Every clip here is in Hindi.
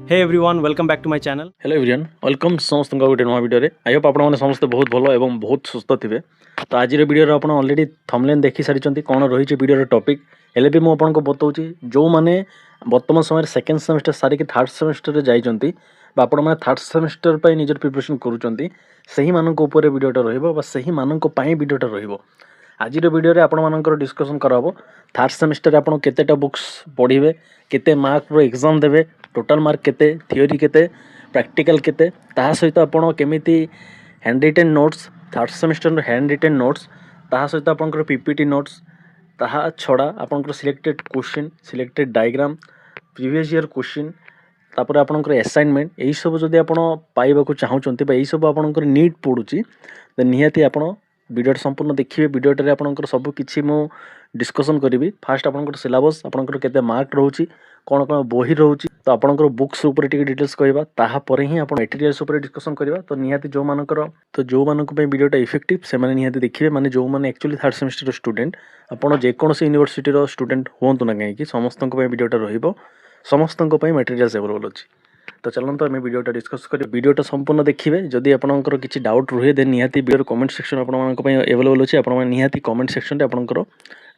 Hey everyone, welcome back to my channel. Hello everyone welcome समस्त गोटे नुआ भिडियो आई होप आपने समस्ते बहुत भल और बहुत सुस्थ थे। तो आज भिडियो आप अलरेडी थंबनेल देखी सारी कौन रही भिडियो टॉपिक हेले भी मुझे बताऊँ जो मैंने वर्तमान समय सेकेंड सेमेस्टर सारिक थर्ड सेमेस्टर जाइए आपण मैंने थर्ड सेमेस्टर पर निजर प्रिपरेशन करूँगी भिडियोटा रही भिडियोटा रही आज भिडियो आपर डिस्कसन कराब थर्ड सेमेस्टर आप केतेटा बुक्स पढ़े केते मार्क रो एग्जाम देवे टोटल मार्क केते थियोरी केते प्रैक्टिकल केते ता सहित आपण केमिति hand retain notes third semester hand retain notes ता सहित आपनकर पीपीटी नोट्स ता छड़ा आपनकर selected question selected diagram previous year question तापर आपनकर असाइनमेंट यही सब जदि आपण पाइबाकू चाहूचंती बा यही सब आपनकर नीड पड़ुची तो निहाती आपण वीडियो संपूर्ण देखिए वीडियोटे आपनकर सब किछि मो डिस्कसन करी फास्ट आपनकर सिलेबस आपनकर केते मार्क रहउची कौन कौन बही रोचे तो आपंकर बुक्स उपर टिके डिटेल्स कहवा तापर ही आप मटेरियल्स उपर डिस्कसन करवा तो निहाती जो मानकर तो जो मानक वीडियोटा इफेक्टिव से निहाती देखिए माने जो माने एक्चुअली थर्ड सेमेस्टर स्टूडेंट आपड़ जेकोसी यूनिवर्सिटी स्टूडेंट हूँ ना कहीं समस्त वीडियोटा रहिबो समस्त मटेरियल्स अवेलेबल अच्छी तो चलते आम वीडियोटा डिस्कस कर वीडियोटा संपूर्ण देखिए जदि आपंकर किसी डाउट रुहे देन निहाती वीडियो कमेंट सेक्शन अवेलेबल अच्छी आप निहाती कमेंट सेक्शन में आपंकर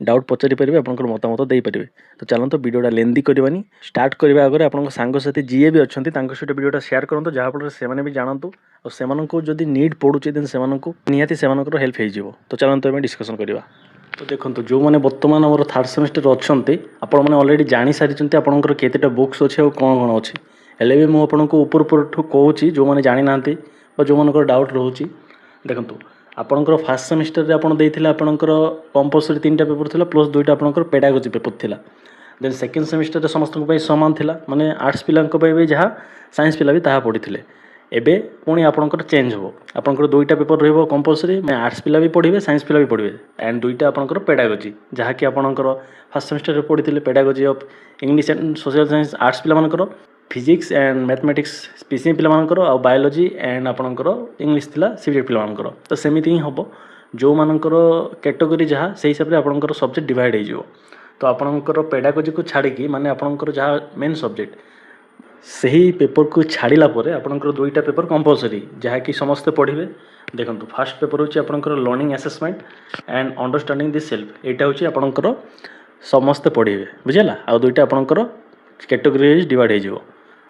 डाउट पचारि पारे आप मतामत दे पारे। तो चलते वीडियोटा लेंदी करवानी स्टार्ट करने आगे आप सांगसाथी जी भी अच्छा सहित वीडियोटा शेयर करूँ जहाँफल से भी जानतु और से जदि नीड पड़ुचे देन से निहाती से हेल्प हो। तो चलते आम डिस्कसन करवा। तो देखो जो मैंने बर्तमान आम थर्ड सेमेस्टर अच्छा आपने अलरेडी जानी सारी आपंकर केतेटा बुक्स अच्छे और कौन कौन अच्छी हेले भी मुझे ऊपर कहूँ जो मैंने जानी ना जो मन डाउट रोचे देखो आपंकर फास्ट सेमेस्टर आप आपंकर कंपलसरी 3टा पेपर था प्लस 2टा आपंकर पेडागोजी पेपर था देन सेकेंड सेमेस्टर समस्त सामान था माने आर्ट्स पिला भी जहाँ साइंस पिला भी ताहा पढ़ी एबे पुणी आपंकर चेंज हो आपंकर 2टा पेपर रहिबो कंपलसरी आर्ट्स पिला भी पढ़े साइंस पिला भी पढ़े एंड 2टा आपंकर पेडागोजी जहाँकि आपंकर फास्ट सेमेस्टर पढ़ी pedagogy of English and social science arts पिला मानकर फिजिक्स एंड मैथमेटिक्स पीसीएम पिलामानकर आ बायोलॉजी एंड आपणकर इंग्लिश थिला सब्जेक्ट पिलामानकर तो सेमिति ही हम जो मानकर कैटेगरी जहाँ से हिसाब से आपणकर सब्जेक्ट डिवाइड हो तो आपणकर पेडागोजी को छाड़ी माने आपणकर जहाँ मेन सब्जेक्ट सही पेपर को छाड़िला परे आपणकर 2टा पेपर कंपलसरी जहाँकि समस्ते पढ़े देखो फास्ट पेपर होची आपणकर learning assessment and understanding the self एटा होची आपणकर समस्ते पढ़े बुझेला आ 2टा आपणकर कैटेगरी डिवाइड हो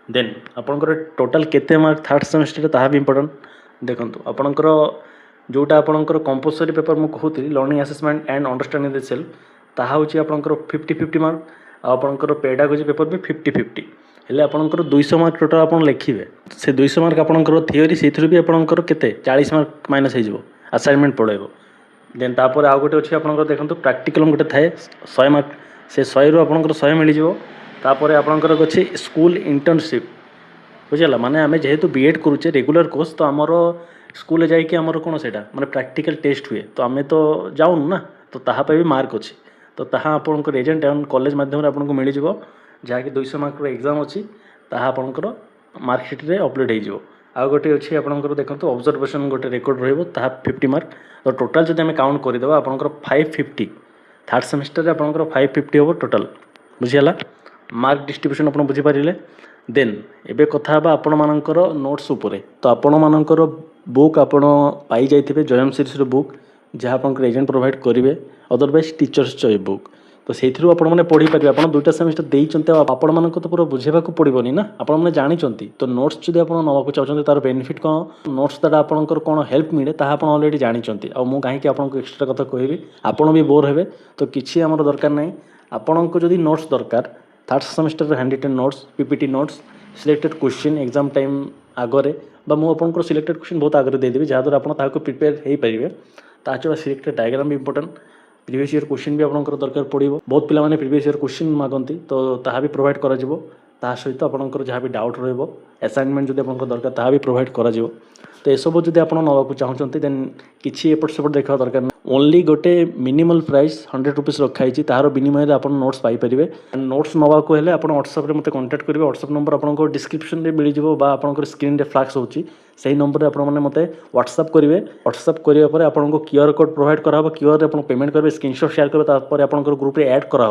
देन आपंकर टोटाल केते मार्क थर्ड सेमेस्टर ताहा भी इम्पोर्टेंट देखो आपंकर जोटा आपंकर कंपलसरी पेपर मुझे कहती learning assessment and understanding the self ताहा होची आपंकर 50-50 मार्क आपंकर पेडागोजी पेपर भी 50-50 हेले आपंकर 200 मार्क टोटाल आप लिखे से 200 मार्क आपंकर थियोरी से भी आपंकर केते 40 मार्क माइनस हो असाइनमेंट पड़ेबो देन तापर आउ गोटे अच्छी आपंकर देखो प्रैक्टिकल गोटे थाए 100 मार्क से 100 रु आपंकर 100 मिल तापर आपंकर अच्छे स्कूल इंटर्नशिप बुझेगा माने आम जेहेतु बीएड करुचे रेगुलर कोर्स तो आमर स्कूल जाइए आमर कौन से माने प्रैक्टिकल टेस्ट हुए तो आम तो जाऊनु ना तो ताहापे भी मार्क अच्छी तो ताहा आपंकर एजेंट एंड कॉलेज माध्यम आपको मिल जहाँकि 200 मार्क एग्जाम अच्छी ताहा आपंकर मार्कशीट रे अपलोड हो आउ गोटे अच्छी आपंकर देखो ऑब्जर्वेशन गोटे रेकर्ड रहा 50 मार्क तो टोटाल जब आम काउंट करदे आपंकर 550 थर्ड सेमेस्टर आपंकर 550 हम टोटाल बुझीगला मार्क डिस्ट्रीब्यूशन आप बुझीपारे देन एबे कथा आपण मानकर नोट्स उपरे तो आपण मानकर बुक आपण पाई जाइथिबे जयम सीरीज रो बुक जहाँ आपन एजेंट प्रोवाइड करेंगे अदरवाइज टीचर्स चॉइस बुक तो से आपण मैंने पढ़ी पारे आप 2टा सेमेस्टर देइचंते आपण मानक तो पूरा बुझेबाक पड़ोनी ना आपण मैंने जानी तो नोट्स जब आप नवाक चाहते तार बेनिफिट कौन नोट्स द्वारा आपंकर कौन हेल्प मिले ताहा आपण ऑलरेडी जानी आ मु कहीं आपको एक्सट्रा कथा कहबी आपण भी बोर हेबे तो किसी आमर दरकार नहीं आपण को जदि नोट्स दरकार third semester hand retain notes PPT notes selected question exam time आगे मुझे सिलेक्टेड क्वेश्चन बहुत आगे देदेवी जहाँद्वारा आपको प्रिपेयर हो पारे छड़ा सिलेक्टेड डायग्राम भी इंपोर्टेंट प्रीवियस ईयर क्वेश्चन भी आपंकर दरकार पड़ो बहुत पिला प्रीवियस ईयर क्वेश्चन मागती तो ताहा भी प्रोवाइड करा सहित आपंकर जहाँ भी डाउट रसाइनमेंट जब आप दरकार ताहा भी प्रोवाइड करा तो यह सब जब आप नाक चाहते देन किसी एपट सेपट देखा दरकार ना ओनली गोटे मिनिमल प्राइस 100 रुपीस रखाई तार विनिमय आप नोट्स पाइपर नोट्स नाक हेल्ले आप व्हाट्सएप मत कंटाक्ट करेंगे व्हाट्सएप नंबर आपको डिस्क्रिप्शन में मिल जाए स्क्रीन फ्लैक्स होची से नंबर आपने मत व्हाट्सएप करेंगे व्हाट्सएप करापर आपको क्यूआर कोड प्रोवाइड करा क्यूआर आप पेमेंट करेंगे स्क्रीनशॉट शेयर करेंगे आपंकर ग्रुप में ऐड करा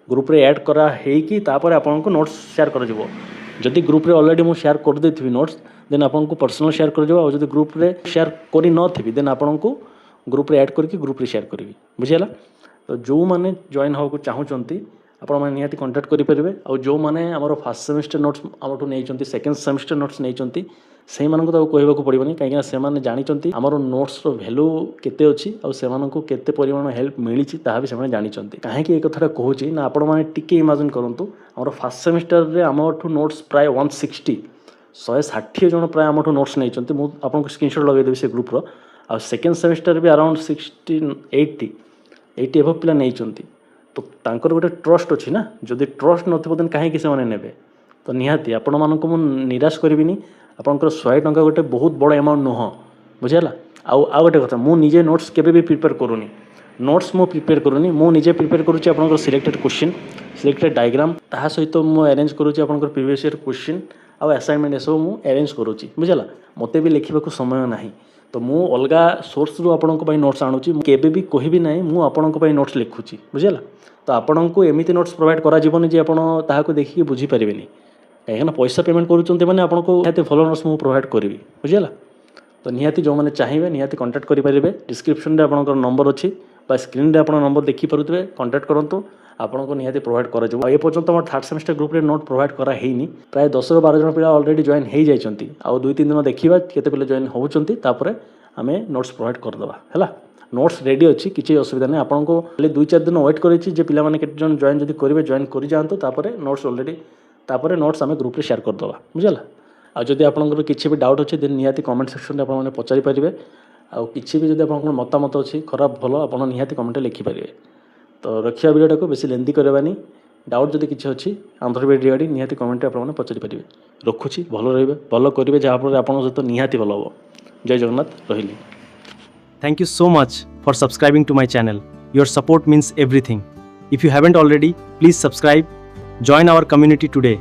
ग्रुप रे ऐड करा हेकी तापर आपनको नोट्स शेयर कर जिवो जदि ग्रुप रे ऑलरेडी मु शेयर कर देथिबी नोट्स देन आपनको पर्सनल शेयर कर जिवो आ जदि ग्रुप रे शेयर करि न थिबी देन आपनको ग्रुप रे ऐड करके ग्रुप रे शेयर करबी बुझियला। तो जो माने जॉइन हो को चाहूचंती आपण माने निहाती कांटेक्ट करि परिबे आ जो माने हमर फर्स्ट सेमेस्टर नोट्स हमठु नै चंती सेकंड सेमेस्टर नोट्स नै चंती से मानक तो कहबा को पड़िबनी कहीं से माने जानी चंती हमर नोट्स रो वैल्यू केते अछि आ से मानक केते परिमाण हेल्प मिली छि ताहा भी से माने जानी चंती काहे कि ए कथाटा कहूची ना आपण माने टिके इमेजिन करंतु हमर फर्स्ट सेमेस्टर रे हमठु नोट्स प्राय 160 160 जन प्राय हमठु नोट्स नै चंती मु आपन को स्क्रीनशॉट लगे देबी से ग्रुप रो आ सेकंड सेमेस्टर भी अराउंड 60 80 एबव पिला नै चंती तो तांकर गोटे ट्रस्ट अछि ना जदि ट्रस्ट नथिबो देन काहे कि से माने नेबे तो निहाती आपण मानक मु निराश करबिनी आपनकर 100 टंका गोटे बहुत बड़ अमाउंट नुह बुझेला आ गोटे कथा मु निजे नोट्स केबे भी प्रिपेयर करूनी नोट्स मु प्रिपेयर करूनी मु निजे प्रिपेयर करूची आपनकर सिलेक्टेड क्वेश्चन सिलेक्टेड डायग्राम ताहा सहित मु अरेंज करूची आपनकर प्रीवियस ईयर क्वेश्चन आ असाइनमेंट एसो मु अरेंज करूची बुझेला मते भी लिखिबा को समय नाही तो मु अलगा सोर्स रु आपनक पई नोट्स आनुची केबे भी कहबी नाही मु आपनक पई नोट्स लिखुची बुझेला तो आपनको एमिति नोट्स प्रोवाइड करा जीवनी जे आपण ताहा को देखि बुझी परिबेनी कहीं पैसा पेमेंट करुँच मैंने आपको निहाती भल नोट्स मुझे प्रोवाइड करी बुझीगला। तो निहाती जो मैंने चाहिए निहाती कांटेक्ट करेंगे डिस्क्रिप्शन में आपंकर नंबर अच्छी स्क्रीन में आप नंबर देखिपे कांटेक्ट करूँ आपको निहाती प्रोवाइड कर पर्यंत मोर थर्ड सेमेस्टर ग्रुप रे नोट प्रोवाइड कराई प्राय 10 ରୁ 12 जन पिला ऑलरेडी जॉइन हो जाती आउ 2-3 दिन देखा केते पिला जॉइन होउचंती तापरे आमे नोट्स प्रोवाइड करदबा हैला नोट्स रेडी अच्छी किसी असुविधा नहीं आपको खाली 2-4 दिन वेट करेछि जे पिला माने केते जन जॉइन जदि करेंगे जॉइन कर जातु तापरे नोट्स ऑलरेडी तापरे नोट्स आमे ग्रुप रे शेयर करदबा बुझला। आ जदि आपनकर किछि भी डाउट अछि देन निहाती कमेंट सेक्शन रे आपन पचारि परिबे आ किछि भी जदि आपनकर मतामत अछि खराब भलो आपन निहाती कमेंट लिखि परिबे। तो रखिया वीडियोटा को बेसी लेंदी करबानी डाउट जदि किछि अछि आंध्र वीडियो गाडी निहाती कमेंट रे आपन पचारि परिबे रखुछि भलो रहिबे भलो करिवे जहा पर आपन सहित निहाती भलो हो। जय Jagannath रहिली। Thank you so much for subscribing to my channel. Your support means everything. If you haven't already, please subscribe. Join our community today.